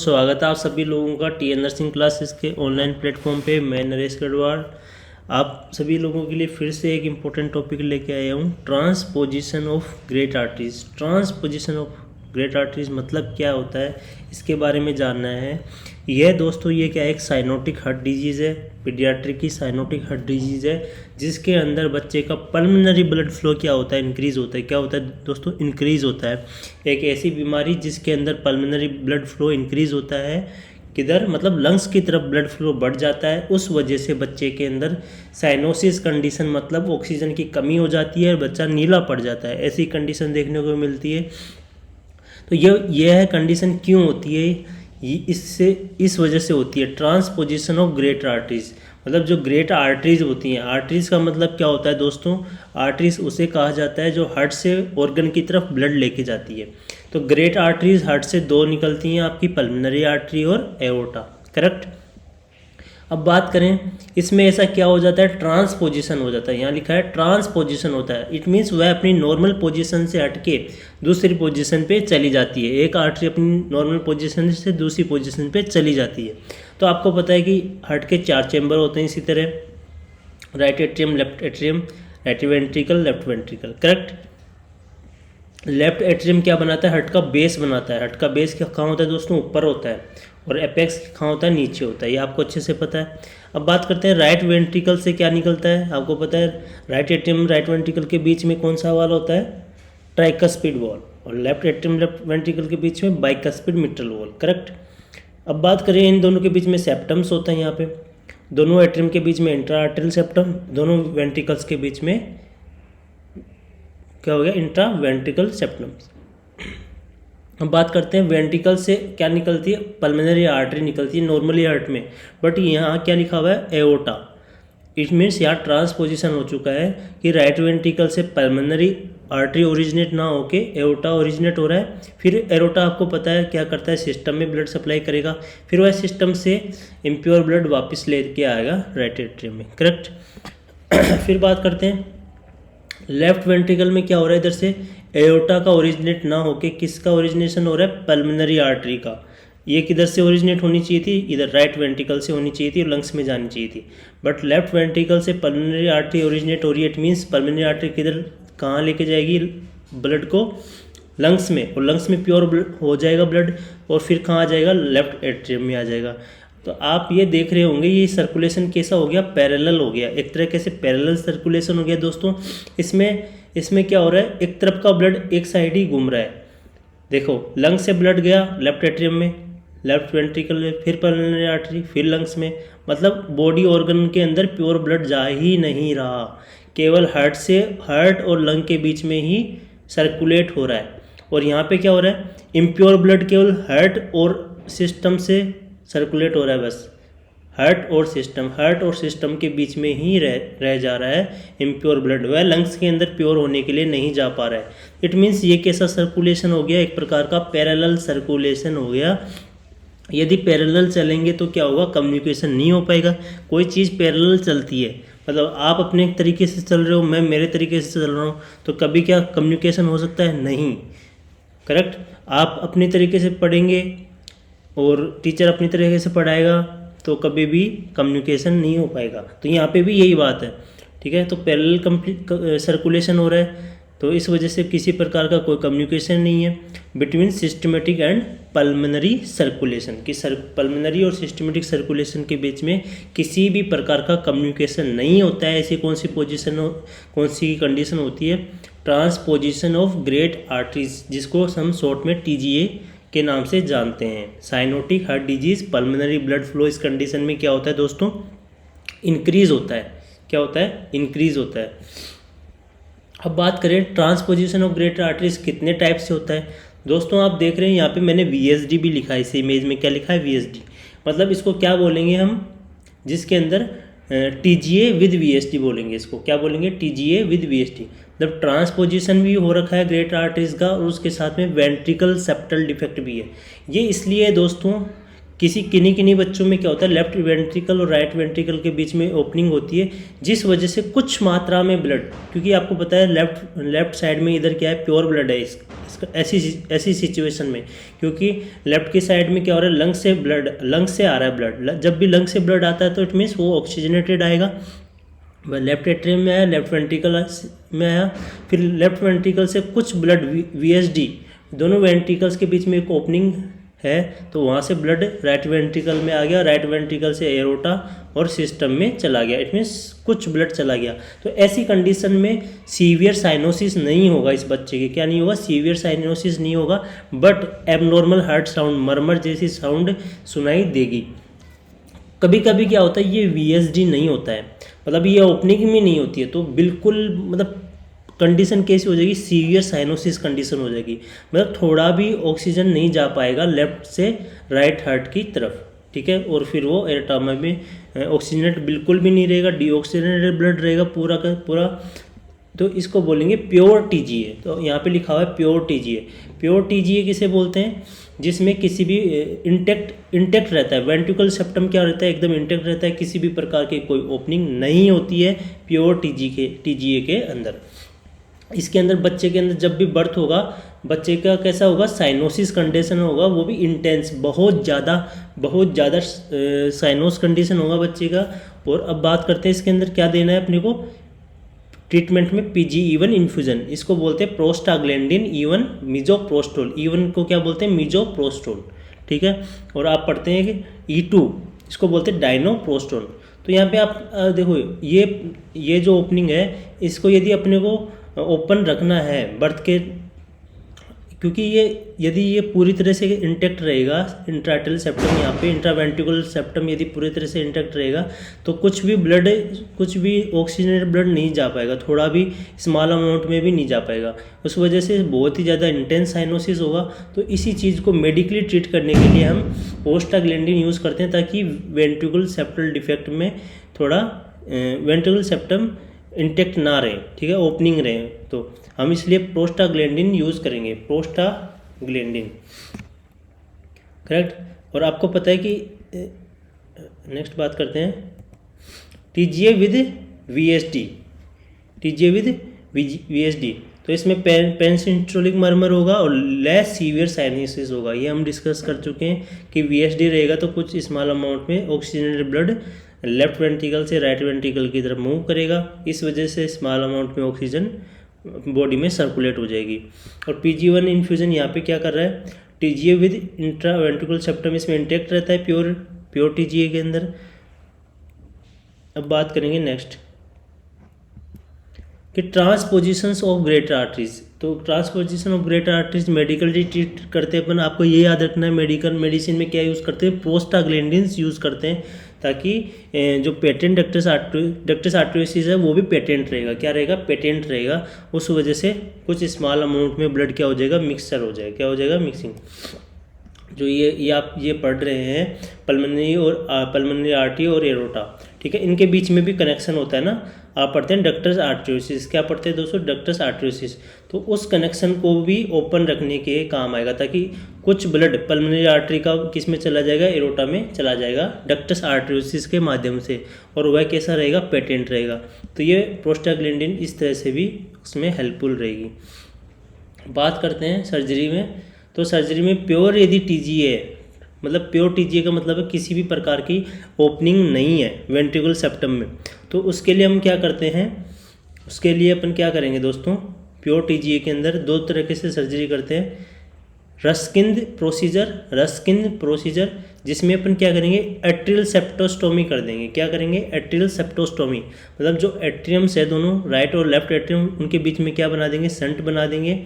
स्वागत है आप सभी लोगों का टी एन नर्सिंग क्लासेस के ऑनलाइन प्लेटफॉर्म पे। मैं नरेश गढ़वाल आप सभी लोगों के लिए फिर से एक इम्पोर्टेंट टॉपिक लेके आया हूँ, transposition of great arteries. Transposition of great arteries मतलब क्या होता है, इसके बारे में जानना है। यह दोस्तों ये क्या है, एक साइनोटिक हार्ट डिजीज़ है, पीडियाट्रिक की साइनोटिक हार्ट डिजीज़ है, जिसके अंदर बच्चे का पल्मोनरी ब्लड फ्लो क्या होता है, इंक्रीज़ होता है। क्या होता है दोस्तों, इंक्रीज़ होता है। एक ऐसी बीमारी जिसके अंदर पल्मोनरी ब्लड फ्लो इंक्रीज़ होता है, किधर मतलब लंग्स की तरफ ब्लड फ्लो बढ़ जाता है। उस वजह से बच्चे के अंदर साइनोसिस कंडीशन मतलब ऑक्सीजन की कमी हो जाती है और बच्चा नीला पड़ जाता है। ऐसी कंडीशन देखने को मिलती है। तो यह कंडीशन क्यों होती है, इस वजह से होती है ट्रांसपोजिशन ऑफ ग्रेट आर्टरीज। मतलब जो ग्रेट आर्टरीज होती हैं, आर्टरीज का मतलब क्या होता है दोस्तों, आर्टरीज उसे कहा जाता है जो हार्ट से ऑर्गन की तरफ ब्लड लेके जाती है। तो ग्रेट आर्टरीज हार्ट से दो निकलती हैं, आपकी पल्मोनरी आर्टरी और एओर्टा, करेक्ट। अब बात करें इसमें ऐसा क्या हो जाता है, ट्रांसपोजिशन हो जाता है। यहाँ लिखा है ट्रांसपोजिशन होता है। इट मीन्स वह अपनी नॉर्मल पोजीशन से हटके दूसरी पोजीशन पे चली जाती है। एक आर्टरी अपनी नॉर्मल पोजीशन से दूसरी पोजीशन पे चली जाती है। तो आपको पता है कि हार्ट के 4 चैम्बर होते हैं इसी तरह, right atrium, left atrium, right ventricle, left ventricle, correct. Left atrium क्या बनाता है, हार्ट का बेस बनाता है। हार्ट का बेस क्या कहाँ होता है दोस्तों, ऊपर होता है, और एपेक्स कहाँ होता है, नीचे होता है। ये आपको अच्छे से पता है। अब बात करते हैं राइट वेंट्रिकल से क्या निकलता है। आपको पता है राइट एट्रियम राइट वेंट्रिकल के बीच में कौन सा वॉल होता है, ट्राइकस्पिड वॉल, और लेफ्ट एट्रियम लेफ्ट वेंट्रिकल के बीच में बाइकस्पिड मिट्रल वॉल, करेक्ट। अब बात करें इन दोनों के बीच में सेप्टम्स होता है। यहाँ पे दोनों एट्रियम के बीच में इंट्रा आर्टरियल सेप्टम, दोनों वेंट्रिकल्स के बीच में क्या हो गया, इंट्रा वेंट्रिकल सेप्टम। अब बात करते हैं वेंट्रिकल से क्या निकलती है, पल्मोनरी आर्टरी निकलती है नॉर्मली हार्ट में, बट यहाँ क्या लिखा हुआ है, एओर्टा। इट मीन्स यहाँ ट्रांसपोजिशन हो चुका है कि राइट वेंट्रिकल से पल्मोनरी आर्टरी ओरिजिनेट ना होके एओर्टा ओरिजिनेट हो रहा है। फिर एओर्टा आपको पता है क्या करता है, सिस्टम में ब्लड सप्लाई करेगा, फिर वह सिस्टम से इम्प्योर ब्लड वापस लेके आएगा राइट एट्रियम में, करेक्ट। फिर बात करते हैं लेफ्ट वेंट्रिकल में क्या हो रहा है, इधर से एओर्टा का ओरिजिनेट ना होके किसका ओरिजिनेशन हो रहा है, पल्मोनरी आर्टरी का। ये किधर से ओरिजिनेट होनी चाहिए थी, इधर राइट वेंट्रिकल से होनी चाहिए थी और लंग्स में जानी चाहिए थी, बट लेफ्ट वेंट्रिकल से पल्मोनरी आर्टरी ओरिजिनेट हो रही है। इट मीन्स पल्मोनरी आर्टरी किधर कहाँ लेके जाएगी ब्लड को, लंग्स में, और लंग्स में प्योर हो जाएगा ब्लड, और फिर कहाँ आ जाएगा, लेफ्ट एट्रियम में आ जाएगा। तो आप ये देख रहे होंगे ये सर्कुलेशन कैसा हो गया, पैरेलल हो गया, एक तरह से पैरेलल सर्कुलेशन हो गया दोस्तों। इसमें क्या हो रहा है, एक तरफ का ब्लड एक साइड ही घूम रहा है। देखो लंग से ब्लड गया लेफ्ट एट्रियम में, लेफ्ट वेंट्रिकल में, फिर पल्मोनरी आर्टरी, फिर लंग्स में। मतलब बॉडी ऑर्गन के अंदर प्योर ब्लड जा ही नहीं रहा, केवल हार्ट और लंग के बीच में ही सर्कुलेट हो रहा है। और यहाँ पे क्या हो रहा है, इम्प्योर ब्लड केवल हार्ट और सिस्टम से सर्कुलेट हो रहा है, बस हार्ट और सिस्टम के बीच में ही रह जा रहा है इम्प्योर ब्लड, वह लंग्स के अंदर प्योर होने के लिए नहीं जा पा रहा है। इट मीन्स ये कैसा सर्कुलेशन हो गया, एक प्रकार का पैरेलल सर्कुलेशन हो गया। यदि पैरेलल चलेंगे तो क्या होगा, कम्युनिकेशन नहीं हो पाएगा। कोई चीज़ पैरेलल चलती है, मतलब आप अपने तरीके से चल रहे हो, मैं मेरे तरीके से चल रहा हूँ, तो कभी क्या कम्युनिकेशन हो सकता है, नहीं, करेक्ट। आप अपने तरीके से पढ़ेंगे और टीचर अपनी तरीके से पढ़ाएगा तो कभी भी कम्युनिकेशन नहीं हो पाएगा। तो यहाँ पे भी यही बात है, ठीक है। तो पैरेलल कंप्लीट सर्कुलेशन हो रहा है, तो इस वजह से किसी प्रकार का कोई कम्युनिकेशन नहीं है between systematic and pulmonary circulation, कि पल्मोनरी और सिस्टमेटिक सर्कुलेशन के बीच में किसी भी प्रकार का कम्युनिकेशन नहीं होता है। ऐसी कौन सी कंडीशन होती है, ट्रांसपोजिशन ऑफ ग्रेट आर्टरीज, जिसको हम शॉर्ट में TGA के नाम से जानते हैं। Cyanotic heart disease pulmonary blood flow, इस कंडीशन में क्या होता है दोस्तों, इंक्रीज होता है। क्या होता है, इंक्रीज होता है। अब बात करें ट्रांसपोजिशन ऑफ ग्रेट आर्टरीज कितने टाइप से होता है दोस्तों, आप देख रहे हैं यहाँ पे मैंने VSD भी लिखा है, इस इमेज में क्या लिखा है, VSD। मतलब इसको क्या बोलेंगे हम, जिसके अंदर TGA विद VSD बोलेंगे, इसको क्या बोलेंगे, TGA विद VSD। मतलब ट्रांसपोजिशन भी हो रखा है ग्रेट आर्टरीज का, और उसके साथ में वेंट्रिकल सेप्टल डिफेक्ट भी है। ये इसलिए है दोस्तों, किन्हीं बच्चों में क्या होता है, लेफ्ट वेंट्रिकल और राइट वेंट्रिकल के बीच में ओपनिंग होती है, जिस वजह से कुछ मात्रा में ब्लड, क्योंकि आपको पता है लेफ्ट साइड में इधर क्या है, प्योर ब्लड है, इसका ऐसी सिचुएशन में, क्योंकि लेफ्ट की साइड में क्या हो रहा है, लंग से आ रहा है ब्लड। जब भी लंग से ब्लड आता है तो इट मीन्स वो ऑक्सीजनेटेड आएगा। लेफ्ट एट्रियम में आया, लेफ्ट वेंट्रिकल में आया, फिर लेफ्ट वेंट्रिकल से कुछ ब्लड VSD, दोनों वेंट्रिकल्स के बीच में एक ओपनिंग है, तो वहाँ से ब्लड राइट वेंट्रिकल में आ गया, राइट वेंट्रिकल से एरोटा और सिस्टम में चला गया। इट मीन्स कुछ ब्लड चला गया। तो ऐसी कंडीशन में सीवियर साइनोसिस नहीं होगा इस बच्चे के। क्या नहीं होगा? सीवियर साइनोसिस नहीं होगा, बट एबनॉर्मल हार्ट साउंड, मरमर जैसी साउंड सुनाई देगी। कभी कभी क्या होता है, ये VSD नहीं होता है, मतलब ये ओपनिंग में नहीं होती है, तो बिल्कुल मतलब कंडीशन कैसी हो जाएगी, सीवियर साइनोसिस कंडीशन हो जाएगी, मतलब थोड़ा भी ऑक्सीजन नहीं जा पाएगा लेफ्ट से राइट हार्ट की तरफ, ठीक है। और फिर वो एरोटामा में ऑक्सीजनेट बिल्कुल भी नहीं रहेगा, डीऑक्सीजनेटेड ब्लड रहेगा पूरा का पूरा। तो इसको बोलेंगे प्योर TGA। तो यहाँ पे लिखा हुआ है प्योर TGA। प्योर TGA किसे बोलते हैं? जिसमें किसी भी इंटेक्ट रहता है, वेंट्रिकल सेप्टम क्या रहता है, एकदम इंटेक्ट रहता है, किसी भी प्रकार की कोई ओपनिंग नहीं होती है प्योर TGA के अंदर। इसके अंदर बच्चे के अंदर जब भी बर्थ होगा, बच्चे का कैसा होगा, साइनोसिस कंडीशन होगा, वो भी इंटेंस, बहुत ज़्यादा साइनोस कंडीशन होगा बच्चे का। और अब बात करते हैं इसके अंदर क्या देना है अपने को ट्रीटमेंट में, PGE1 इन्फ्यूजन। इसको बोलते हैं प्रोस्टाग्लैंडिन E1 मिजोप्रोस्टोल। E1 को क्या बोलते हैं? मिजोप्रोस्टोल, ठीक है। और आप पढ़ते हैं कि E2 इसको बोलते हैं डायनोप्रोस्टोल। तो यहाँ पे आप देखो ये जो ओपनिंग है, इसको यदि अपने को ओपन रखना है बर्थ के, क्योंकि यदि ये पूरी तरह से इंटैक्ट रहेगा, इंट्राटल सेप्टम यहाँ पे इंट्रावेंट्रिकुलर सेप्टम यदि पूरी तरह से इंटैक्ट रहेगा, तो कुछ भी ऑक्सीजनेटेड ब्लड नहीं जा पाएगा, थोड़ा भी स्मॉल अमाउंट में भी नहीं जा पाएगा। उस वजह से बहुत ही ज़्यादा इंटेंस साइनोसिस होगा। तो इसी चीज़ को मेडिकली ट्रीट करने के लिए हम प्रोस्टाग्लैंडिन यूज़ करते हैं, ताकि वेंट्रिकुलर सेप्टल डिफेक्ट में थोड़ा वेंट्रिकुलर सेप्टम इंटेक्ट ना रहे, ठीक है, ओपनिंग रहे। तो हम इसलिए प्रोस्टाग्लैंडिन यूज़ करेंगे, प्रोस्टाग्लैंडिन, करेक्ट। और आपको पता है कि नेक्स्ट बात करते हैं TGA with VSD। TGA with VSD, तो इसमें पेनसिस्टोलिक मर्मर होगा और लेस सीवियर साइनोसिस होगा। ये हम डिस्कस कर चुके हैं कि VSD रहेगा तो कुछ स्मॉल अमाउंट में ऑक्सीजनेटेड ब्लड लेफ्ट वेंट्रिकल से राइट वेंट्रिकल की तरफ मूव करेगा, इस वजह से स्मॉल अमाउंट में ऑक्सीजन बॉडी में सर्कुलेट हो जाएगी। और PG1 इन्फ्यूजन यहाँ पे क्या कर रहा है, TGA विद इंट्रावेंट्रिकुलर सेप्टम इसमें इंटेक्ट रहता है प्योर TGA के अंदर। अब बात करेंगे नेक्स्ट कि ट्रांसपोजिशंस ऑफ ग्रेटर आर्टरीज। तो transposition of greater arteries medically treat करते हैं अपन, आपको ये याद रखना है। मेडिसिन में क्या यूज़ करते हैं, प्रोस्टाग्लैंडिन्स यूज़ करते हैं, ताकि जो पेटेंट डक्टस आर्टरियोसिस है वो भी पेटेंट रहेगा। क्या रहेगा? पेटेंट रहेगा। उस वजह से कुछ स्मॉल अमाउंट में ब्लड क्या हो जाएगा, मिक्सचर हो जाएगा। क्या हो जाएगा? मिक्सिंग। जो ये आप ये पढ़ रहे हैं पल्मोनरी आर्टरी और एरोटा, ठीक है, इनके बीच में भी कनेक्शन होता है ना। आप पढ़ते हैं डक्टस आर्टरियोसिस, क्या पढ़ते हैं दोस्तों? डक्टस आर्टरियोसिस। तो उस कनेक्शन को भी ओपन रखने के काम आएगा, ताकि कुछ ब्लड पल्मोनरी आर्टरी का किस में चला जाएगा, एरोटा में चला जाएगा डक्टस आर्टरियोसिस के माध्यम से, और वह कैसा रहेगा? पेटेंट रहेगा। तो ये प्रोस्टाग्लैंडिन इस तरह से भी उसमें हेल्पफुल रहेगी। बात करते हैं सर्जरी में। तो सर्जरी में प्योर यदि TGA है, मतलब प्योर TGA का मतलब है किसी भी प्रकार की ओपनिंग नहीं है वेंट्रिकुलर सेप्टम में, तो उसके लिए हम क्या करते हैं, उसके लिए अपन क्या करेंगे दोस्तों, प्योर TGA के अंदर दो तरह से सर्जरी करते हैं। रस्किन प्रोसीजर, जिसमें अपन क्या करेंगे, एट्रियल सेप्टोस्टोमी कर देंगे। क्या करेंगे? एट्रियल सेप्टोस्टोमी, मतलब जो एट्रियम्स है दोनों राइट और लेफ्ट एट्रियम, उनके बीच में क्या बना देंगे, शंट बना देंगे।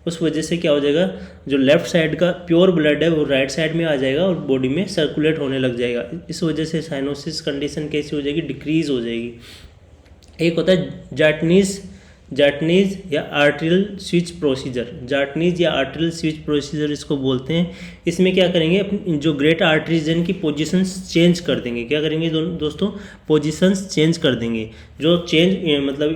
उस वजह से क्या हो जाएगा, जो लेफ्ट साइड का प्योर ब्लड है वो राइट साइड में आ जाएगा और बॉडी में सर्कुलेट होने लग जाएगा। इस वजह से साइनोसिस कंडीशन कैसी हो जाएगी, डिक्रीज हो जाएगी। एक होता है जाटनीज या आर्टरियल स्विच प्रोसीजर, इसको बोलते हैं। इसमें क्या करेंगे, अपनी जो ग्रेट आर्टरीज है इनकी पोजीशंस चेंज कर देंगे। क्या करेंगे दोस्तों? पोजीशंस चेंज कर देंगे। जो मतलब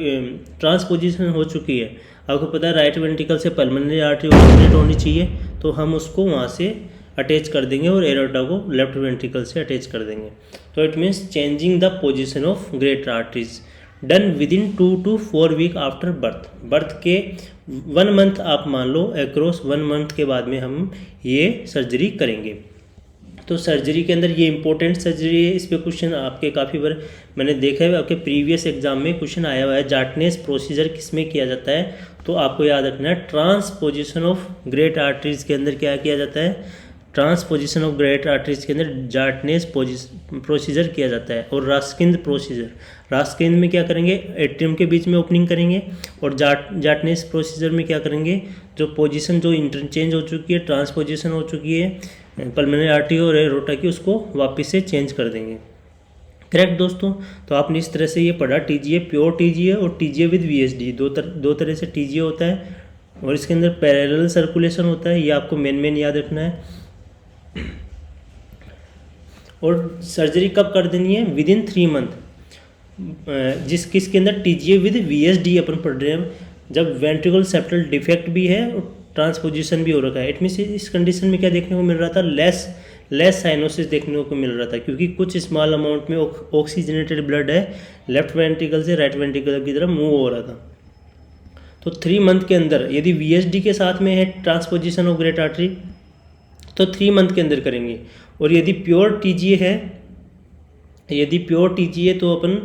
ट्रांसपोजिशन हो चुकी है, आपको पता है राइट वेंट्रिकल से पल्मोनरी आर्टरी ऑक्सीजनेट होनी चाहिए, तो हम उसको वहाँ से अटैच कर देंगे और एरोटा को लेफ्ट वेंट्रिकल से अटैच कर देंगे। तो it means changing the position of greater arteries done with in 2 to 4 week after birth के 1 मंथ आप मान लो, अक्रॉस 1 मंथ के बाद में हम ये सर्जरी करेंगे। तो सर्जरी के अंदर ये इंपॉर्टेंट सर्जरी है, इस पे क्वेश्चन आपके काफ़ी बार मैंने देखा है, आपके प्रीवियस एग्जाम में क्वेश्चन आया हुआ है। जार्टनेस प्रोसीजर किस में किया जाता है, तो आपको याद रखना है ट्रांसपोजिशन ऑफ ग्रेट आर्टरीज के अंदर क्या किया जाता है, ट्रांसपोजिशन ऑफ ग्रेट आर्टरीज के अंदर जार्टनेस प्रोसीजर किया जाता है। और रास्किंद प्रोसीजर, रास्किंद में क्या करेंगे, एट्रियम के बीच में ओपनिंग करेंगे, और जार्टनेस प्रोसीजर में क्या करेंगे, जो पोजीशन जो इंटरचेंज हो चुकी है, ट्रांसपोजिशन हो चुकी है पल्मोनरी आर्टरी और एरोटा की, उसको वापस से चेंज कर देंगे। करेक्ट दोस्तों। तो आपने इस तरह से ये पढ़ा, टीजीए प्योर टीजीए और टीजीए विद वीएसडी, दो तरह से टीजीए होता है, और इसके अंदर पैरेलल सर्कुलेशन होता है, ये आपको मेन याद रखना है। और सर्जरी कब कर देनी है, विद इन 3 मंथ, किसके अंदर, टीजीए विद वीएसडी अपन पढ़ रहे हैं, जब वेंट्रिकल सेप्टल डिफेक्ट भी है और ट्रांसपोजिशन भी हो रखा है। इट मीन्स इस कंडीशन में क्या देखने को मिल रहा था, लेस साइनोसिस देखने को मिल रहा था, क्योंकि कुछ स्मॉल अमाउंट में ऑक्सीजनेटेड ब्लड है लेफ्ट वेंट्रिकल से राइट वेंट्रिकल की तरफ मूव हो रहा था। तो 3 मंथ के अंदर यदि वीएसडी के साथ में है ट्रांसपोजिशन ऑफ ग्रेट आर्टरी, तो 3 मंथ के अंदर करेंगे। और यदि प्योर टीजीए है, तो अपन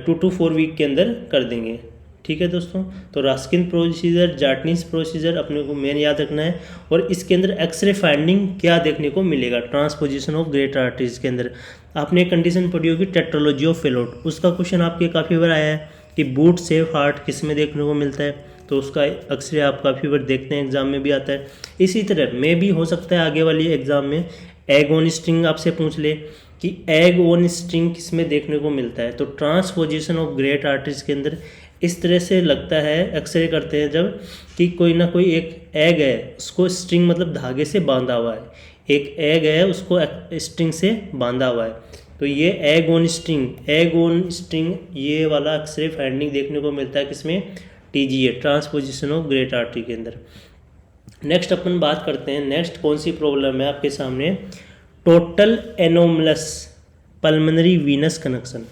2 to 4 वीक के अंदर कर देंगे। ठीक है दोस्तों। तो रास्किन प्रोसीजर, जार्टनीस प्रोसीजर अपने को मेन याद रखना है। और इसके अंदर एक्सरे फाइंडिंग क्या देखने को मिलेगा, ट्रांसपोजिशन ऑफ ग्रेट आर्टरीज के अंदर आपने एक कंडीशन पढ़ी होगी, टेट्रोलॉजी ऑफ फेलोट, उसका क्वेश्चन आपके काफ़ी बार आया है कि बूट सेफ हार्ट किस में देखने को मिलता है, तो उसका अक्सर आप काफ़ी बार देखते हैं, एग्जाम में भी आता है। इसी तरह में भी हो सकता है आगे वाली एग्जाम में एग ऑन स्ट्रिंग आपसे पूछ ले कि एग ऑन स्ट्रिंग किस में देखने को मिलता है, तो ट्रांसपोजिशन ऑफ ग्रेट आर्टरीज के अंदर इस तरह से लगता है, एक्सरे करते हैं जब, कि कोई ना कोई एक एग है, उसको स्ट्रिंग मतलब धागे से बांधा हुआ है, एक एग है उसको स्ट्रिंग से बांधा हुआ है, तो ये एग ऑन स्ट्रिंग ये वाला एक्सरे फाइंडिंग देखने को मिलता है किसमें, TGA, transposition of great artery के अंदर। नेक्स्ट अपन बात करते हैं, नेक्स्ट कौन सी प्रॉब्लम है आपके सामने, total anomalous pulmonary Venus connection.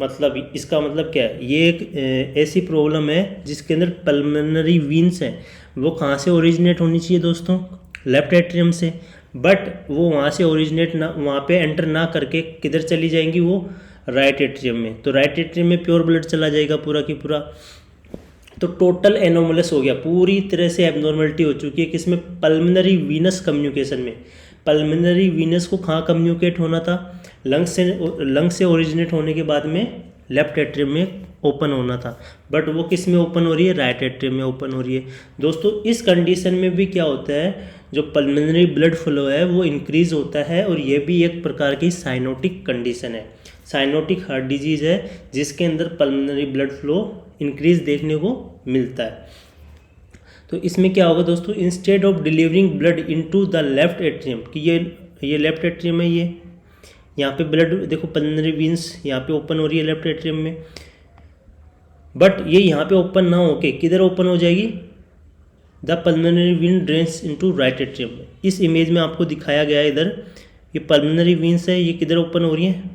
मतलब इसका मतलब क्या है, ये एक ऐसी प्रॉब्लम है जिसके अंदर पल्मोनरी वीन्स हैं, वो कहाँ से ओरिजिनेट होनी चाहिए दोस्तों, लेफ्ट एट्रियम से, बट वो वहाँ से ओरिजिनेट ना, वहाँ पे एंटर ना करके किधर चली जाएंगी, वो राइट एट्रियम में। तो राइट एट्रियम में प्योर ब्लड चला जाएगा पूरा की पूरा। तो टोटल एनोमलस हो गया, पूरी तरह से एबनॉर्मलिटी हो चुकी है किसमें, पल्मोनरी वीनस कम्युनिकेशन में। पल्मोनरी वीनस को कहाँ कम्युनिकेट होना था, लंग से ओरिजिनेट होने के बाद में लेफ्ट एट्रियम में ओपन होना था, बट वो किस में ओपन हो रही है, राइट एट्रियम में ओपन हो रही है। दोस्तों इस कंडीशन में भी क्या होता है, जो पल्मोनरी ब्लड फ्लो है वो इंक्रीज होता है, और ये भी एक प्रकार की साइनोटिक कंडीशन है, साइनोटिक हार्ट डिजीज है जिसके अंदर पल्मोनरी ब्लड फ्लो इंक्रीज देखने को मिलता है। तो इसमें क्या होगा दोस्तों, instead of delivering blood into the left atrium, कि ये लेफ्ट एट्रियम है, ये यहाँ पे ब्लड देखो पल्मोनरी वीन्स यहाँ पे ओपन हो रही है लेफ्ट एट्रियम में, बट ये यहाँ पे ओपन ना होके किधर ओपन हो जाएगी, the pulmonary Wien drains into right atrium. इस इमेज में आपको दिखाया गया है, इधर ये पल्मोनरी वीन्स है, ये किधर ओपन हो रही है,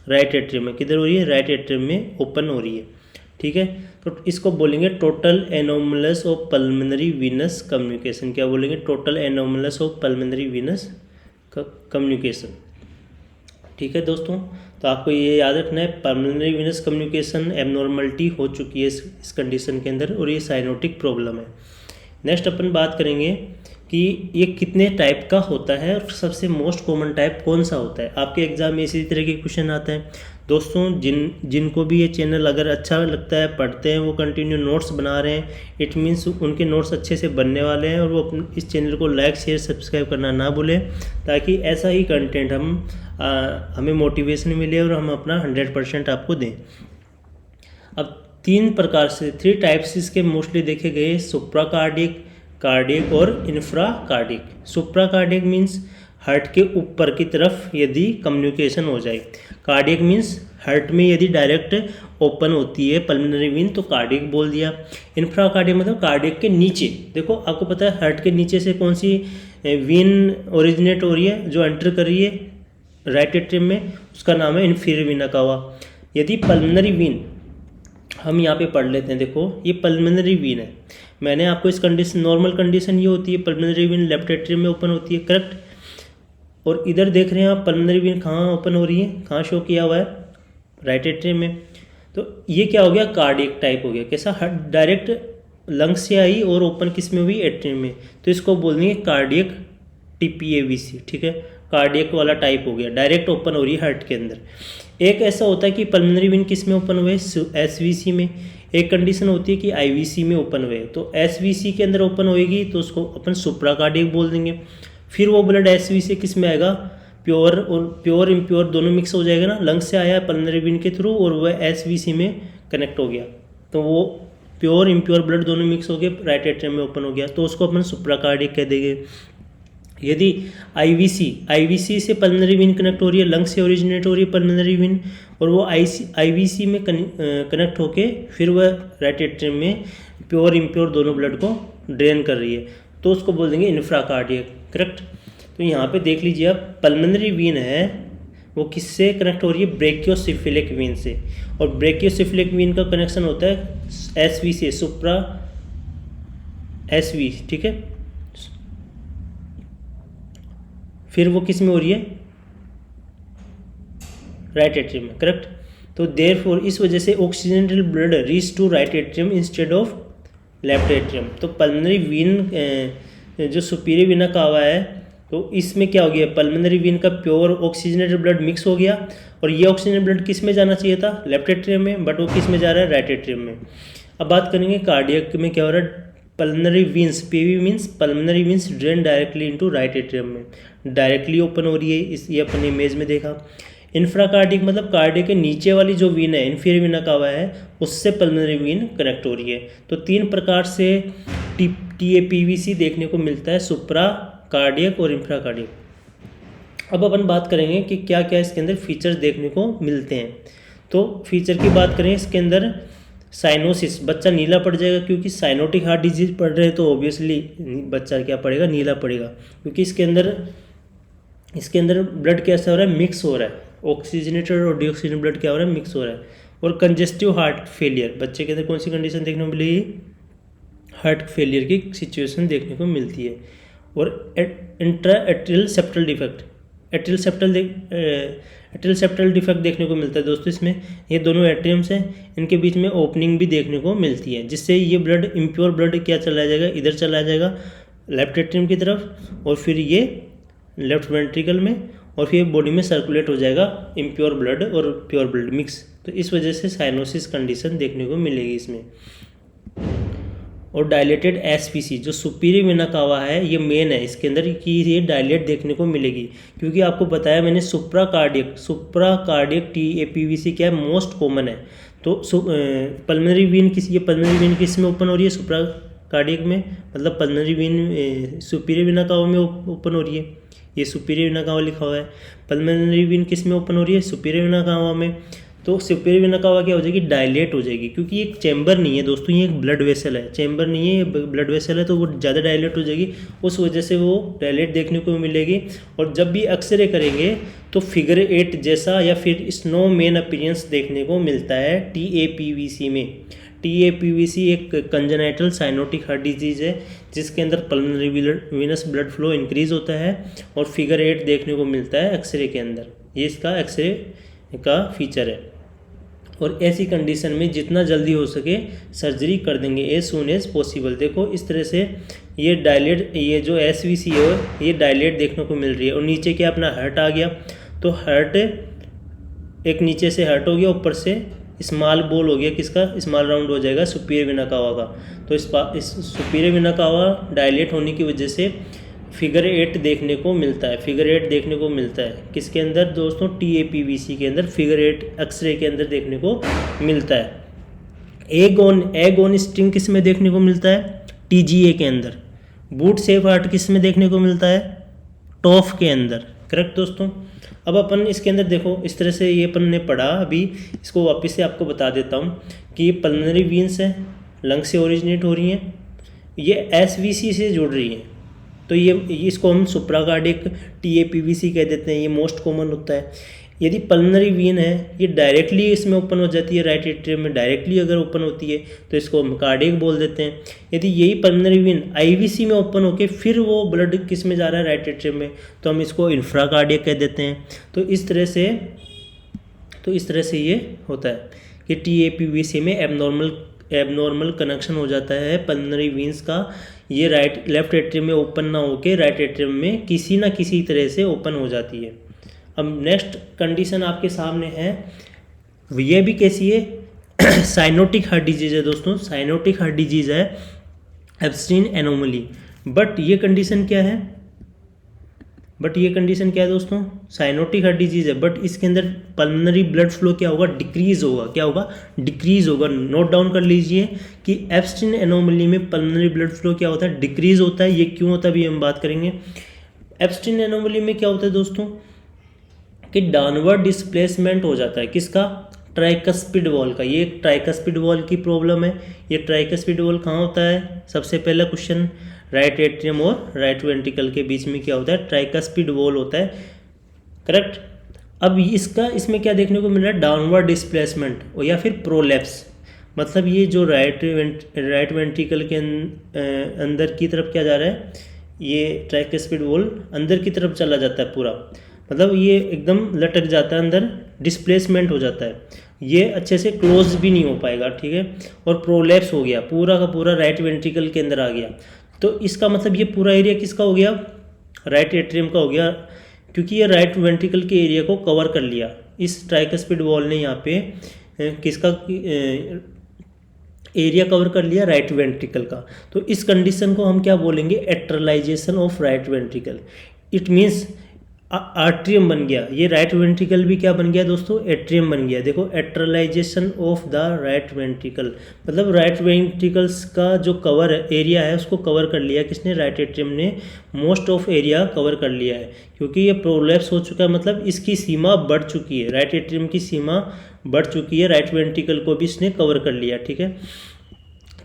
राइट एट्रियम में। किधर हो रही है, राइट एट्रियम में ओपन हो रही है। ठीक है, तो इसको बोलेंगे total anomalous of pulmonary Venus communication. क्या बोलेंगे, total anomalous of pulmonary Venus communication. ठीक है दोस्तों, तो आपको ये याद रखना है, पल्मोनरी वीनस कम्युनिकेशन एबनॉर्मलिटी हो चुकी है इस कंडीशन के अंदर, और ये साइनोटिक प्रॉब्लम है। नेक्स्ट अपन बात करेंगे कि ये कितने टाइप का होता है, और सबसे मोस्ट कॉमन टाइप कौन सा होता है। आपके एग्जाम में इसी तरह के क्वेश्चन आते हैं दोस्तों। जिनको भी ये चैनल अगर अच्छा लगता है, पढ़ते हैं, वो कंटिन्यू नोट्स बना रहे हैं, इट मीन्स उनके नोट्स अच्छे से बनने वाले हैं, और वो इस चैनल को लाइक शेयर सब्सक्राइब करना ना भूलें, ताकि ऐसा ही कंटेंट हमें मोटिवेशन मिले और हम अपना 100% आपको दें। अब 3 टाइप्स इसके मोस्टली देखे गए, सुप्राकार्डिक, कार्डियक और इंफ्राकार्डिक। सुप्राकार्डिक मीन्स हार्ट के ऊपर की तरफ यदि कम्युनिकेशन हो जाए, कार्डियक मीन्स हार्ट में यदि डायरेक्ट ओपन होती है पल्मोनरी वीन, तो कार्डियक बोल दिया। इंफ्राकार्डियक मतलब कार्डियक के नीचे। देखो आपको पता है हार्ट के नीचे से कौन सी वीन ओरिजिनेट हो रही है, जो एंटर कर रही है राइट एट्रियम में, उसका नाम है इन्फीरियर वीना कावा। यदि पल्मोनरी वीन हम यहाँ पे पढ़ लेते हैं, देखो ये पल्मोनरी वीन है, मैंने आपको इस कंडीशन, नॉर्मल कंडीशन ये होती है पल्मोनरी वेन लेफ्ट एट्रियम में ओपन होती है, करेक्ट। और इधर देख रहे हैं आप पल्मोनरी वेन कहाँ ओपन हो रही है, कहाँ शो किया हुआ है, राइट एट्रियम में। तो ये क्या हो गया, कार्डियक टाइप हो गया। कैसा, डायरेक्ट लंग्स से आई और ओपन किस में हुई, एट्रियम में। तो इसको बोल देंगे कार्डियक TPAVC, ठीक है, कार्डियक वाला टाइप हो गया, डायरेक्ट ओपन हो रही है हार्ट के अंदर। एक ऐसा होता है कि पल्मोनरी वेन किस में ओपन हुए, SVC में। एक कंडीशन होती है कि IVC में ओपन हुए। तो SVC के अंदर ओपन होएगी तो उसको अपन सुप्राकार्डियक बोल देंगे। फिर वो ब्लड SVC किस में आएगा, प्योर और प्योर इम्प्योर दोनों मिक्स हो जाएगा ना, लंग्स से आया पल्मोनरी वेन के थ्रू और वह SVC में कनेक्ट हो गया, तो वो प्योर इम्प्योर ब्लड दोनों मिक्स हो गए, राइट एट्रियम में ओपन हो गया, तो उसको अपन सुप्राकार्डियक कह देंगे। यदि IVC से पल्मोनरी वेन कनेक्ट हो रही है, लंग्स से ओरिजिनेट हो रही है पल्मोनरी वेन, और वो IVC में कनेक्ट होके फिर वह राइट एट्रियम में प्योर इम्प्योर दोनों ब्लड को ड्रेन कर रही है, तो उसको बोल देंगे इंफ्राकार्डियक, करेक्ट। तो यहाँ पे देख लीजिए आप, पल्मोनरी वेन है वो किससे कनेक्ट हो रही है, ब्रेकियोसिफिलिक वेन से। और ब्रेकियोसिफिलिक वेन का कनेक्शन होता है SV से, सुप्रा SV, ठीक है। फिर वो किस में हो रही है, राइट एट्रियम में, करेक्ट। तो देयरफॉर इस वजह से oxygenated blood reach to right atrium instead of left atrium. तो पल्मोनरी वेन जो सुपीरियर वेना कावा है, तो इसमें क्या हो गया, पल्मोनरी वेन का प्योर ऑक्सीजनेटेड ब्लड मिक्स हो गया, और ये ऑक्सीजनेटेड ब्लड किस में जाना चाहिए था, लेफ्ट एट्रियम में, बट वो किस में जा रहा है, राइट एट्रियम में। अब बात करेंगे कार्डियक में क्या हो रहा है, pulmonary veins, PV means pulmonary veins drain directly into right atrium में, डायरेक्टली ओपन हो रही है, इस ये अपने इमेज में देखा। इंफ्राकार्डिक मतलब कार्डियक के नीचे वाली जो वेन है, इन्फीरियर वेना कावा है, उससे पल्मोनरी वेन कनेक्ट हो रही है। तो 3 प्रकार से TAPVC देखने को मिलता है, सुप्रा कार्डियक और इंफ्राकार्डियक। अब अपन बात करेंगे कि क्या क्या इसके अंदर फीचर्स देखने को मिलते हैं। तो फीचर की बात करें, इसके अंदर साइनोसिस, बच्चा नीला पड़ जाएगा, क्योंकि साइनोटिक हार्ट डिजीज पढ़ रहे हैं तो ऑब्वियसली बच्चा क्या पड़ेगा, नीला पड़ेगा, क्योंकि इसके अंदर ब्लड कैसा हो रहा है, मिक्स हो रहा है, ऑक्सीजनेटेड और डीऑक्सीजनेटेड ब्लड क्या हो रहा है, मिक्स हो रहा है। और कंजेस्टिव हार्ट फेलियर, बच्चे के अंदर कौन सी कंडीशन देखने को मिलेगी, हार्ट फेलियर की सिचुएशन देखने को मिलती है। और intra atrial septal defect, atrial septal defect देखने को मिलता है दोस्तों। इसमें ये दोनों एट्रियम्स हैं, इनके बीच में ओपनिंग भी देखने को मिलती है, जिससे ये ब्लड, इम्प्योर ब्लड क्या चला जाएगा, इधर चला जाएगा लेफ्ट एट्रियम की तरफ, और फिर ये लेफ्ट वेंट्रिकल में, और फिर बॉडी में सर्कुलेट हो जाएगा इम्प्योर ब्लड और प्योर ब्लड मिक्स। तो इस वजह से साइनोसिस कंडीशन देखने को मिलेगी इसमें। और डायलेटेड SVC जो सुपीरियर वेना कावा है, ये मेन है इसके अंदर कि ये डायलेट देखने को मिलेगी, क्योंकि आपको बताया मैंने सुप्राकार्डियक TAPVC क्या है, मोस्ट कॉमन है। तो पल्मोनरी वेन ये पल्मोनरी वेन किस में ओपन हो रही है, सुप्राकार्डियक में, मतलब पल्मोनरी वेन सुपीरियर वेना कावा में ओपन हो रही है, ये सुपीरियर वेना कावा लिखा हुआ है। पल्मोनरी वेन किस में ओपन हो रही है, सुपीरियर वेना कावा में। तो सुपीरियर वेना कावा क्या हो जाएगी, डायलेट हो जाएगी, क्योंकि ये एक चैम्बर नहीं है दोस्तों, ये एक ब्लड वेसल है, चैम्बर नहीं है, ये ब्लड वेसल है, तो वो ज़्यादा डायलेट हो जाएगी, उस वजह से वो डायलेट देखने को मिलेगी। और जब भी एक्सरे करेंगे तो फिगर 8 जैसा या फिर स्नो मेन अपीयरेंस देखने को मिलता है TAPVC में। TAPVC एक कंजेनाइटल साइनोटिक हार्ट डिजीज है, जिसके अंदर pulmonary venous blood flow increase होता है, और फिगर 8 देखने को मिलता है एक्सरे के अंदर, ये इसका एक्सरे का फीचर है। और ऐसी कंडीशन में जितना जल्दी हो सके सर्जरी कर देंगे, एज सून एज पॉसिबल। देखो इस तरह से ये डायलेट, ये जो SVC है ये डायलेट देखने को मिल रही है, और नीचे क्या अपना हार्ट आ गया, तो हार्ट एक नीचे से हार्ट हो गया, ऊपर से स्मॉल बॉल हो गया, किसका, स्मॉल राउंड हो जाएगा सुपीरियर वेना कावा का। तो इस सुपीरियर वेना कावा डायलेट होने की वजह से फिगर 8 देखने को मिलता है, फिगर 8 देखने को मिलता है किसके अंदर दोस्तों, TAPVC के अंदर फिगर 8 एक्सरे के अंदर देखने को मिलता है। एग ऑन स्ट्रिंग किस में देखने को मिलता है, TGA के अंदर। बूट शेप हार्ट किस में देखने को मिलता है, टॉफ के अंदर, करेक्ट दोस्तों। अब अपन इसके अंदर देखो इस तरह से, ये अपन ने पढ़ा, अभी इसको वापस से आपको बता देता हूँ कि ये पल्मोनरी वेन्स है, लंग से ओरिजिनेट हो रही हैं, ये SVC से जुड़ रही हैं, तो ये इसको हम सुप्राकार्डिक TAPVC कह देते हैं, ये मोस्ट कॉमन होता है। यदि पल्मनरी वीन है ये डायरेक्टली इसमें ओपन हो जाती है, राइट एट्रियम में डायरेक्टली अगर ओपन होती है तो इसको हम कार्डियक बोल देते हैं। यदि यही पल्मनरी वीन आईवीसी में ओपन होके फिर वो ब्लड किस में जा रहा है, राइट एट्रियम में, तो हम इसको इंफ्राकार्डियक कह देते हैं। तो इस तरह से ये होता है कि टीएपीवीसी में एबनॉर्मल कनेक्शन हो जाता है पल्मनरी वीन्स का, ये लेफ्ट एट्रियम में ओपन ना होके राइट एट्रियम में किसी ना किसी तरह से ओपन हो जाती है। अब नेक्स्ट कंडीशन आपके सामने है, ये भी कैसी है साइनोटिक हार्ट डिजीज है दोस्तों, साइनोटिक हार्ट डिजीज है एब्स्टीन एनोमली। बट ये कंडीशन क्या है दोस्तों, साइनोटिक हार्ट डिजीज है, बट इसके अंदर पल्मनरी ब्लड फ्लो क्या होगा, डिक्रीज होगा। नोट डाउन कर लीजिए कि एब्स्टीन एनोमली में पल्मनरी ब्लड फ्लो क्या होता है, डिक्रीज होता है। ये क्यों होता है अभी हम बात करेंगे। एब्स्टीन एनोमली में क्या होता है दोस्तों कि डाउनवर्ड डिस्प्लेसमेंट हो जाता है किसका, ट्राइकस्पिड वॉल का। ये एक ट्राइकस्पिड वॉल की प्रॉब्लम है। ये ट्राइकस्पिड वॉल कहाँ होता है, सबसे पहला क्वेश्चन, राइट एट्रियम और राइट वेंट्रिकल के बीच में क्या होता है, ट्राइकस्पिड वॉल होता है, करेक्ट। अब इसमें क्या देखने को मिल रहा है, डाउनवर्ड डिस्प्लेसमेंट या फिर प्रोलैप्स। मतलब ये जो राइट वेंट्रिकल के अंदर की तरफ क्या जा रहा है, ये ट्राइकस्पिड वॉल अंदर की तरफ चला जाता है पूरा, मतलब ये एकदम लटक जाता है अंदर, डिस्प्लेसमेंट हो जाता है, ये अच्छे से क्लोज भी नहीं हो पाएगा, ठीक है। और प्रोलैप्स हो गया, पूरा का पूरा राइट वेंट्रिकल के अंदर आ गया। तो इसका मतलब ये पूरा एरिया किसका हो गया, राइट एट्रियम का हो गया, क्योंकि ये राइट वेंट्रिकल के एरिया को कवर कर लिया इस ट्राइकस्पिड वॉल ने। यहाँ पे किसका एरिया कवर कर लिया, राइट वेंट्रिकल का। तो इस कंडीशन को हम क्या बोलेंगे, atrialization of right ventricle. It means atrium बन गया, ये राइट वेंट्रिकल भी क्या बन गया दोस्तों, एट्रियम बन गया। देखो एट्रलाइजेशन ऑफ द राइट वेंट्रिकल, मतलब राइट वेंट्रिकल्स का जो कवर एरिया है उसको कवर कर लिया किसने, राइट एट्रियम ने मोस्ट ऑफ एरिया कवर कर लिया है। क्योंकि ये प्रोलैप्स हो चुका है, मतलब इसकी सीमा बढ़ चुकी है, राइट एट्रियम की सीमा बढ़ चुकी है, राइट वेंट्रिकल को भी इसने कवर कर लिया, ठीक है।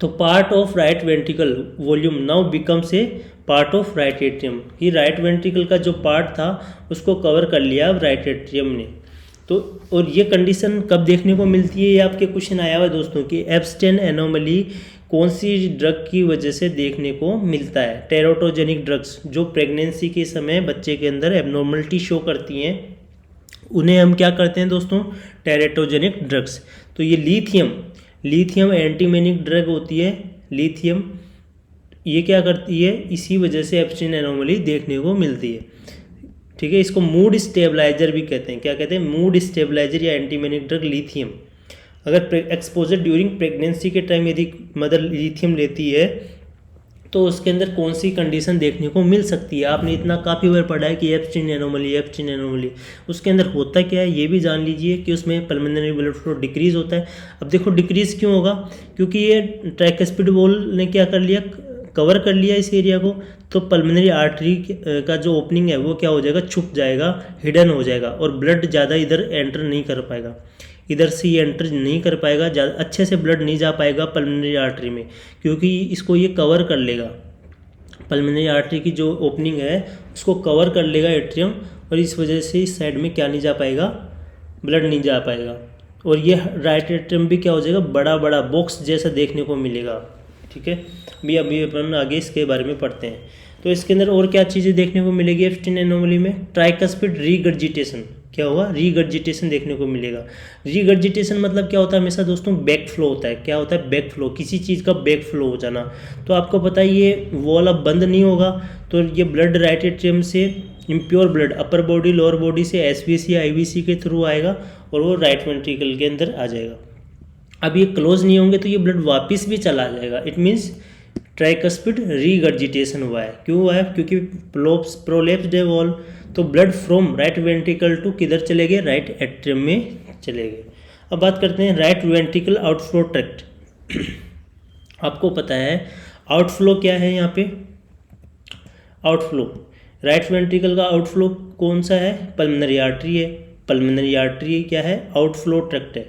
तो part of right ventricle volume now becomes a part of right atrium. ये राइट वेंट्रिकल का जो पार्ट था उसको कवर कर लिया अब राइट एट्रियम ने। तो और ये कंडीशन कब देखने को मिलती है, ये आपके क्वेश्चन आया हुआ है दोस्तों कि एब्स्टेन एनोमली कौन सी ड्रग की वजह से देखने को मिलता है। टेराटोजेनिक ड्रग्स जो प्रेगनेंसी के समय बच्चे के अंदर एबनॉर्मलिटी शो करती हैं उन्हें हम क्या करते हैं दोस्तों, टेराटोजेनिक ड्रग्स। तो ये लिथियम एंटीमेनिक ड्रग होती है, लिथियम ये क्या करती है, इसी वजह से एब्स्टीन एनोमली देखने को मिलती है, ठीक है। इसको मूड स्टेबलाइजर भी कहते हैं, क्या कहते हैं, मूड स्टेबलाइजर या एंटीमेनिक ड्रग लिथियम। अगर एक्सपोजर ड्यूरिंग प्रेगनेंसी के टाइम यदि मदर लिथियम लेती है तो उसके अंदर कौन सी कंडीशन देखने को मिल सकती है। आपने इतना काफ़ी बार पढ़ा है कि एब्स्टीन एनोमली, उसके अंदर होता क्या है ये भी जान लीजिए कि उसमें पल्मोनरी ब्लड फ्लो डिक्रीज होता है। अब देखो डिक्रीज क्यों होगा, क्योंकि ये ट्राइकस्पिड वॉल ने क्या कर लिया, कवर कर लिया इस एरिया को, तो पल्मोनरी आर्टरी का जो ओपनिंग है वो क्या हो जाएगा, छुप जाएगा, हिडन हो जाएगा, और ब्लड ज़्यादा इधर एंटर नहीं कर पाएगा, इधर से ये एंटर नहीं कर पाएगा, ज़्यादा अच्छे से ब्लड नहीं जा पाएगा पल्मोनरी आर्टरी में, क्योंकि इसको ये कवर कर लेगा, पल्मोनरी आर्टरी की जो ओपनिंग है उसको कवर कर लेगा एट्रियम, और इस वजह से इस साइड में क्या नहीं जा पाएगा, ब्लड नहीं जा पाएगा, और ये राइट एट्रियम भी क्या हो जाएगा, बड़ा बड़ा बॉक्स जैसा देखने को मिलेगा, ठीक है। अभी अपन आगे इसके बारे में पढ़ते हैं। तो इसके अंदर और क्या चीज़ें देखने को मिलेगी एब्स्टीन एनोमली में, ट्राइकस्पिड रीगर्जिटेशन, क्या होगा, रीगर्जिटेशन देखने को मिलेगा। रीगर्जिटेशन मतलब क्या होता है हमेशा दोस्तों, बैक फ्लो होता है। क्या होता है, बैक फ्लो, किसी चीज़ का बैक फ्लो हो जाना। तो आपको पता है ये वॉल अब बंद नहीं होगा, तो ये ब्लड राइट एट्रियम से impure blood upper body lower body से एसवीसी आईवीसी के थ्रू आएगा और वो राइट वेंट्रिकल के अंदर आ जाएगा। अब ये क्लोज नहीं होंगे तो ये ब्लड वापस भी चला जाएगा। इट मीन्स ट्राइकस्पिड रीगर्जिटेशन हुआ है। क्यों हुआ है, क्योंकि प्रोलैप्स्ड है वॉल, तो blood from right ventricle to किधर चले गए, राइट एट्रियम में चले गए। अब बात करते हैं राइट वेंट्रिकल आउटफ्लो ट्रैक्ट। आपको पता है आउटफ्लो क्या है, यहाँ पे आउटफ्लो राइट वेंट्रिकल का आउटफ्लो कौन सा है, पल्मोनरी आर्टरी है। पल्मोनरी आर्टरी क्या है, आउटफ्लो ट्रैक्ट है।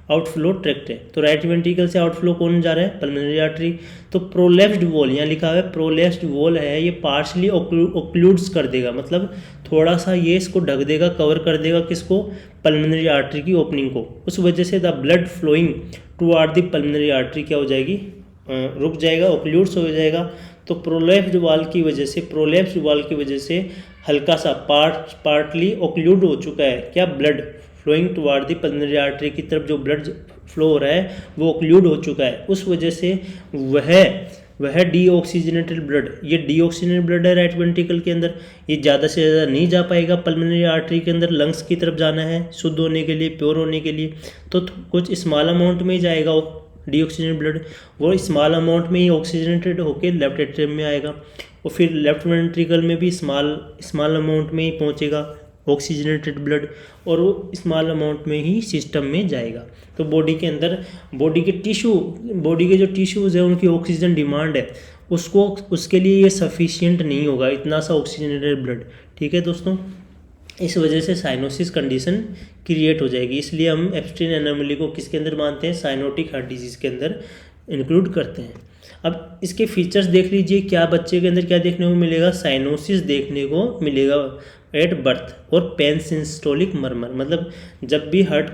आउटफ्लो ट्रैक्ट है। तो राइट वेंट्रिकल से आउटफ्लो कौन जा रहा है? Pulmonary artery. तो प्रोलैप्स्ड वॉल, यहाँ लिखा हुआ है प्रोलैप्स्ड वॉल है, ये पार्शली ओक्लूड्स कर देगा, मतलब थोड़ा सा ये इसको ढक देगा, कवर कर देगा किसको? पल्मोनरी आर्टरी की ओपनिंग को। उस वजह से the blood flowing toward the pulmonary artery क्या हो जाएगी? रुक जाएगा, ओक्लूड्स हो जाएगा। तो प्रोलैप्स्ड वाल की वजह से हल्का सा पार्टली ओक्लूड हो चुका है क्या? Blood flowing toward the pulmonary artery की तरफ जो ब्लड फ्लो हो रहा है वो ओक्लूड हो चुका है। उस वजह से वह डीऑक्सीजनेटेड ब्लड, ये डीऑक्सीजनेटेड ब्लड है राइट वेंट्रिकल के अंदर, ये ज़्यादा से ज़्यादा नहीं जा पाएगा पल्मोनरी आर्टरी के अंदर, लंग्स की तरफ जाना है शुद्ध होने के लिए, प्योर होने के लिए, तो कुछ स्मॉल अमाउंट में ही जाएगा वो डीऑक्सीजनेटेड ब्लड, वो स्मॉल अमाउंट में ही ऑक्सीजनेटेड होकर लेफ्ट एट्रियम में आएगा, और फिर लेफ्ट वेंट्रिकल में भी स्मॉल अमाउंट में ही पहुंचेगा ऑक्सीजनेटेड ब्लड, और वो स्मॉल अमाउंट में ही सिस्टम में जाएगा। तो बॉडी के अंदर बॉडी के जो टिश्यूज़ है उनकी ऑक्सीजन डिमांड है, उसके लिए ये सफिशिएंट नहीं होगा इतना सा ऑक्सीजनेटेड ब्लड। ठीक है दोस्तों, इस वजह से साइनोसिस कंडीशन क्रिएट हो जाएगी। इसलिए हम एब्स्ट्रीन एनोमली को किसके अंदर मानते हैं? साइनोटिक हार्ट डिजीज़ के अंदर इंक्लूड करते हैं। अब इसके फीचर्स देख लीजिए, क्या बच्चे के अंदर क्या देखने को मिलेगा? साइनोसिस देखने को मिलेगा एट बर्थ, और पेनसिस्टोलिक मर्मर, मतलब जब भी हार्ट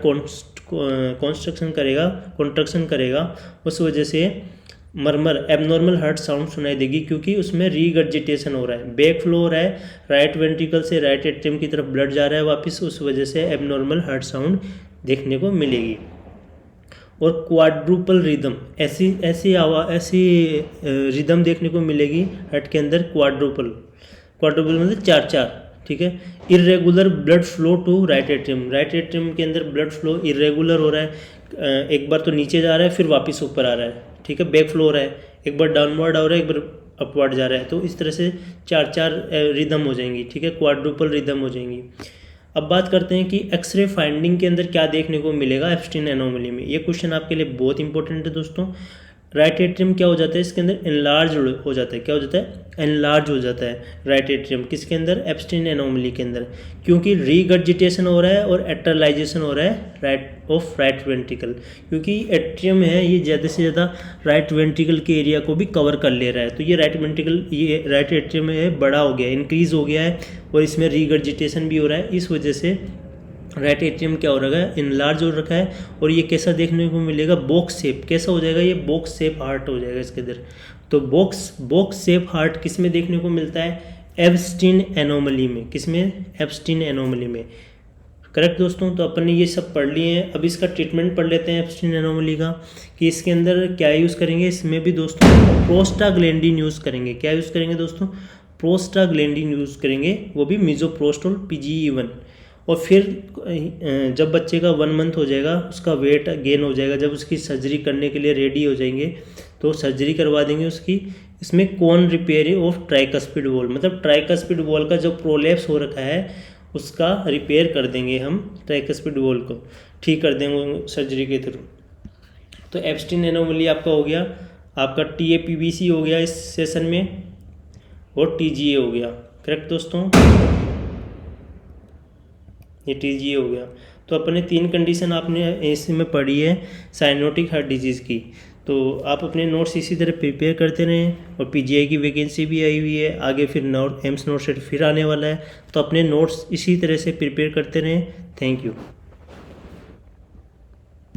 कॉन्ट्रक्शन करेगा उस वजह से मर्मर एबनॉर्मल हार्ट साउंड सुनाई देगी, क्योंकि उसमें रीगर्जिटेशन हो रहा है, बैक फ्लो हो रहा है, राइट वेंट्रिकल से राइट एट्रियम की तरफ ब्लड जा रहा है वापस, उस वजह से एबनॉर्मल हार्ट साउंड देखने को मिलेगी। और क्वाड्रुपल रिदम, ऐसी रिदम देखने को मिलेगी हार्ट के अंदर, क्वाड्रुपल मतलब 4-4। ठीक है। Irregular blood flow to right atrium के अंदर ब्लड फ्लो इरेगुलर हो रहा है, एक बार तो नीचे जा रहा है फिर वापस ऊपर आ रहा है। ठीक है, बैक फ्लो हो रहा है, एक बार डाउनवर्ड आ रहा है, एक बार अपवर्ड जा रहा है, तो इस तरह से 4-4 रिदम हो जाएंगी। ठीक है, क्वाड्रुपल रिदम हो जाएंगी। अब बात करते हैं कि एक्सरे फाइंडिंग के अंदर क्या देखने को मिलेगा एब्स्टीन एनोमली में। ये क्वेश्चन आपके लिए बहुत इंपॉर्टेंट है दोस्तों। राइट एट्रियम क्या हो जाता है इसके अंदर? एनलार्ज हो जाता है। क्या हो जाता है? एनलार्ज हो जाता है राइट एट्रियम, किसके अंदर? एब्स्टीन एनोमली के अंदर, क्योंकि रीगर्जिटेशन हो रहा है और एट्रलाइजेशन हो रहा है राइट वेंट्रिकल, क्योंकि एट्रियम है ये ज़्यादा से ज़्यादा राइट वेंट्रिकल के एरिया को भी कवर कर ले रहा है। तो ये राइट एट्रियम है बड़ा हो गया है, इंक्रीज हो गया है, और इसमें रीगर्जिटेशन भी हो रहा है। इस वजह से राइट एट्रियम क्या हो रखा है? इनलार्ज हो रखा है। और ये कैसा देखने को मिलेगा? Box shape. कैसा हो जाएगा? ये बॉक्स शेप हार्ट हो जाएगा इसके अंदर। तो बॉक्स शेप हार्ट किस में देखने को मिलता है? एब्स्टीन एनोमली में। किस में? एब्स्टीन एनोमली में। करेक्ट दोस्तों। तो अपन ने ये सब पढ़ लिए हैं। अब इसका ट्रीटमेंट पढ़ लेते हैं एब्स्टीन एनोमली का, कि इसके अंदर क्या यूज़ करेंगे। इसमें भी दोस्तों प्रोस्टाग्लैंडिन यूज़ करेंगे। क्या यूज़ करेंगे दोस्तों? प्रोस्टाग्लैंडिन यूज़ करेंगे, वो भी मिज़ोप्रोस्टोल PGE1। और फिर जब बच्चे का 1 मंथ हो जाएगा, उसका वेट गेन हो जाएगा, जब उसकी सर्जरी करने के लिए रेडी हो जाएंगे तो सर्जरी करवा देंगे उसकी। इसमें कोन रिपेयर ऑफ ट्राइकस्पिड वॉल, मतलब ट्राइकस्पिड वॉल का जो प्रोलैप्स हो रखा है उसका रिपेयर कर देंगे हम, ट्राइकस्पिड वॉल को ठीक कर देंगे सर्जरी के थ्रू। तो एब्स्टीन एनोमली आपका हो गया, आपका TAPBC हो गया इस सेशन में, और TGA हो गया। करेक्ट दोस्तों, ये TGA हो गया। तो अपने 3 कंडीशन आपने इसमें पढ़ी है साइनोटिक हार्ट डिजीज़ की। तो आप अपने नोट्स इसी तरह प्रिपेयर करते रहें, और PGI की वैकेंसी भी आई हुई है, आगे फिर एम्स नोट सेट फिर आने वाला है, तो अपने नोट्स इसी तरह से प्रिपेयर करते रहें। Thank you.